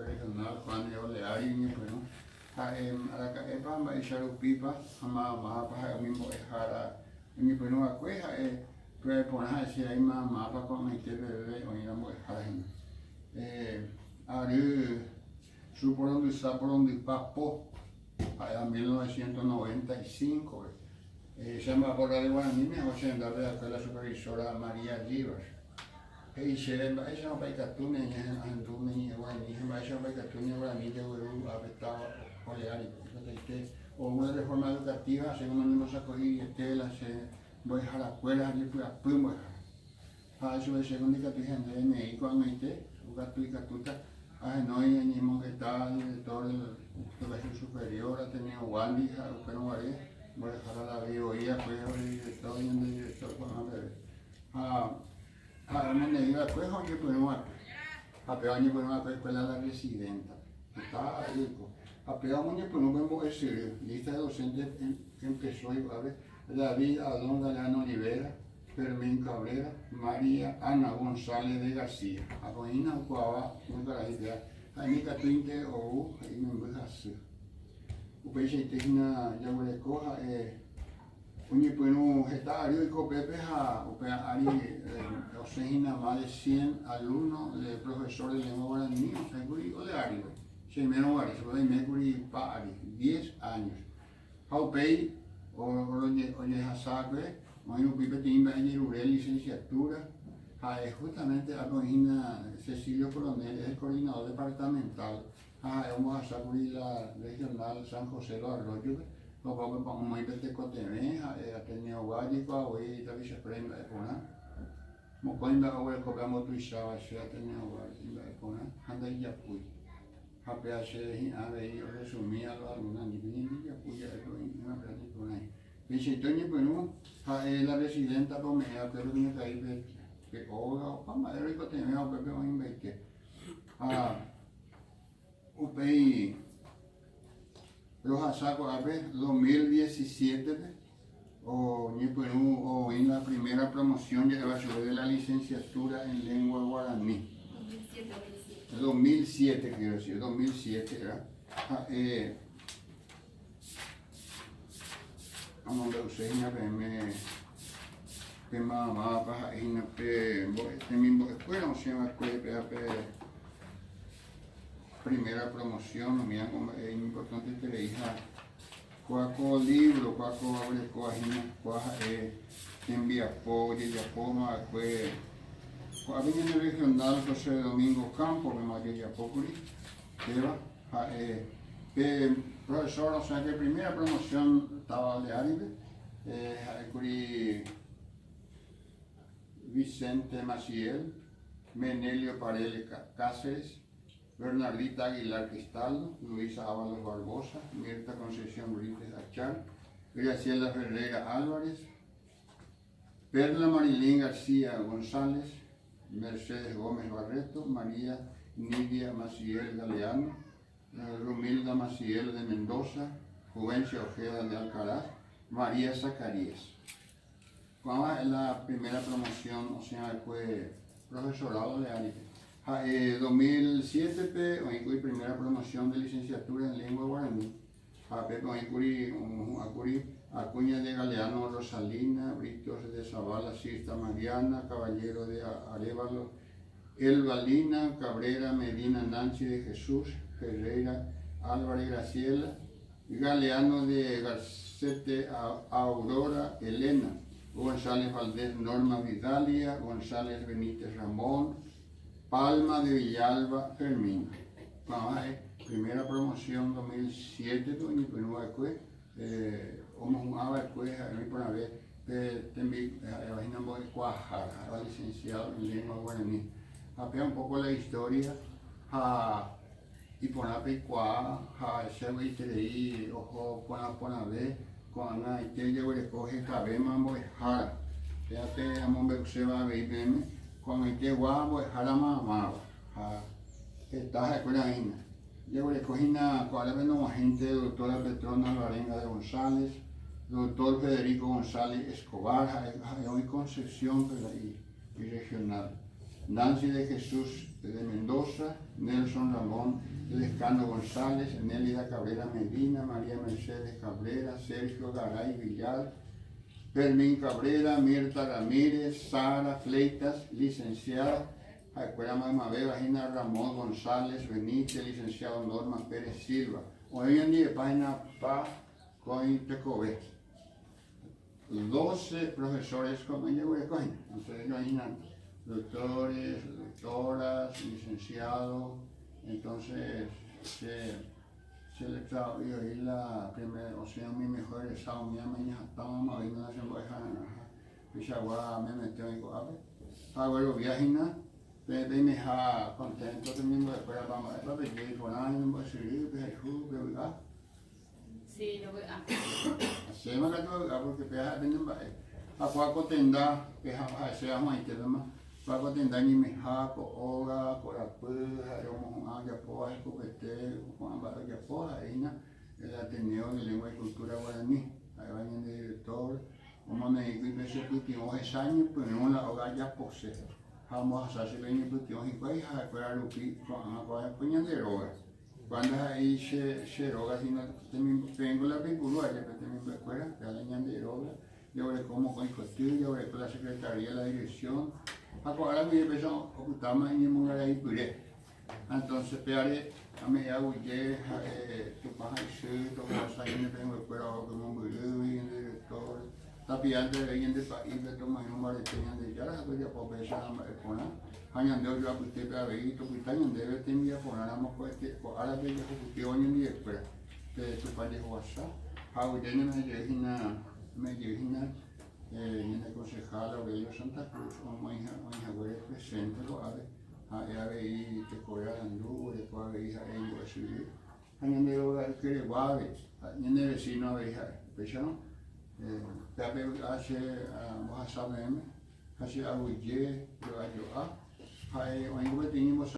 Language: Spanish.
regional Juan de Oleari ni bueno ala epa ma isharu pipa ma pa mismo ejara ni bueno acueja pues por así hay ma pa con este bebé o ina mo ejara ari supondo de papo allá en 1995 se llama por la de Guaraní me va a ser la supervisora María Rivas. Ella no va a tú ni Guaraní, ella va a tú ni Guaraní de Guarú afectado por el o una reforma educativa, según nos acogí las voy a la escuela y fui a Puma. Eso es según que tú gente me cuando esté, no hay ni monjeta, director del colegio superior, ha tenido Wandy, pero no haré, voy a dejar a la bioía, pues director y un director con la bebé. Me iba pues oye pues no a peor año pues no a escuela la residenta está rico a peor año pues no vemos ese lista de docentes que empezó y a ver David Adón Galeano Olivera Fermín Cabrera María Ana González de García a Boina Ucuaba muy para idea a mí Catinte o ahí me voy a hacer upeche técnica ya voy a coger Uñi bueno gestario y copepe a ari o sea más de 100 alumnos de profesores de lengua guaraní o sea o de ari se menos ari se puede mercury pa ari 10 años haupei o oye hasabe bueno pipe timba en Urel licenciatura justamente a Cojina Cecilio Coronel es el coordinador departamental vamos a hacer la regional San José de Arroyo no vamos a muy de Cotemé, a tener guádico, hoy la vicepremier de Pona. Mocoimba ahora copiamos tu chava, se ha tenido guádico de Pona, anda y ya fui. Japea se ha veído resumir a alguna niña y ya fui a una práctica con ahí. Visitoña, bueno, la residenta Pomea, pero que no caí que hoga, o madre y Cotemé, o Pepe o Inveque. Upei. Los asacos a ver 2017 o en la primera promoción de la licenciatura en lengua guaraní. 2007 quiero decir, 2007 era. Vamos a ver ustedes que mamá para este mismo escuela o sea escuela primera promoción, mira es importante que le hija cuaco libro, cuaco abre coajina, cuaja envía apoyo y apoma, pues en el regional José Domingo Campo, me mayor y apocuri, profesor, o sea que primera promoción estaba de Áribe, Vicente Maciel, Menelio Paredes Cáceres, Bernardita Aguilar Cristaldo, Luisa Ábalos Barbosa, Mirta Concepción Brites Achar, Graciela Ferreira Álvarez, Perla Marilín García González, Mercedes Gómez Barreto, María Nidia Maciel Galeano, Romilda Maciel de Mendoza, Juvencia Ojeda de Alcaraz, María Zacarías. Cuando es la primera promoción, o sea, fue profesorado de Aripe. 2007 fue primera promoción de licenciatura en lengua guaraní. Acuña de Galeano Rosalina, Britos de Zavala, Sista Mariana, Caballero de Arevalo, Elba Lina, Cabrera, Medina Nancy de Jesús, Ferreira, Álvarez Graciela, Galeano de Garcete, Aurora Elena, González Valdés Norma Vidalia, González Benítez Ramón, Palma de Villalba, Fermín. Primera promoción 2007, vamos a ver, a mí por una vez, imaginamos Cuajara, licenciado en lengua guaraní. Apea un poco la historia, y por una vez se va a ir, ojo, por una vez, con la historia de recoge cabema, mojara. Fíjate, se va a ver, cuando hay que guapo, jarama, está escuela ahí. Yo recogí cuál es la gente, doctora Petrona Lorenga de González, doctor Federico González Escobar, hoy Concepción y regional, Nancy de Jesús de Mendoza, Nelson Ramón Lescano González, Nélida Cabrera Medina, María Mercedes Cabrera, Sergio Garay Villar, Fermín Cabrera, Mirta Ramírez, Sara Fleitas, licenciada, Escuela Mamabé, Vagina Ramón González Benítez, licenciado Norma Pérez Silva. Hoy en día, página PA Coin Tecobé. 12 profesores como yo de Coin. Entonces, imaginan, doctores, doctoras, licenciados. Entonces, se le trajo y la primera, o sea, mi mejor estado, mi mañana estaba viendo la semana, Pichagua me metió en Coape, pago los viajes, me deja contento también después de la mamá, pero yo con años, me voy a seguir, pues el jugo, pero Sí, lo voy a. así me la tuve, porque peja venden a cuaco tenda, peja a sea más interno. Cuaco tenda ni me jaco, oga, corapuja, ya poa, copete, Juan Barra ya poa, el Ateneo de Lengua y Cultura Guaraní, ahí van el director, como me dijo, y me se putió ese año, pues no la hoga ya posee. Vamos a hacer el putió y pues a fuera lupi, con una cosa puñal de roga. Cuando ahí se roga, si no tengo la película, ya que tengo la escuela, ya la ñan de roga, yo veré cómo con el costillo, yo veré con la secretaría, la dirección. Ahora me empezó a ocultar más en el mundo de ahí, entonces, peare, a mí ya huye, tu paja y se, tu cosa, yo me tengo escuela, como un boludo, y el director, tapiante de ahí de país, de tu mayor madre, de ya las ya por pensar en la escuela. Hanya ndeo yo apute pe abei to pitanya ndebe temia ponara mo ko este ko ala be yo ko onye ni ekpera te tu pade wasa hau dene me jehina ni concejala Aurelio Santa Cruz o mai ha presente lo ave ha abei te koya andu de ko abei ha en go sibi hanya ndeo ga kere wave ni vecino abei ha pechano te abei hace mo hasame hace abuye yo ayo a hai oingo tinimos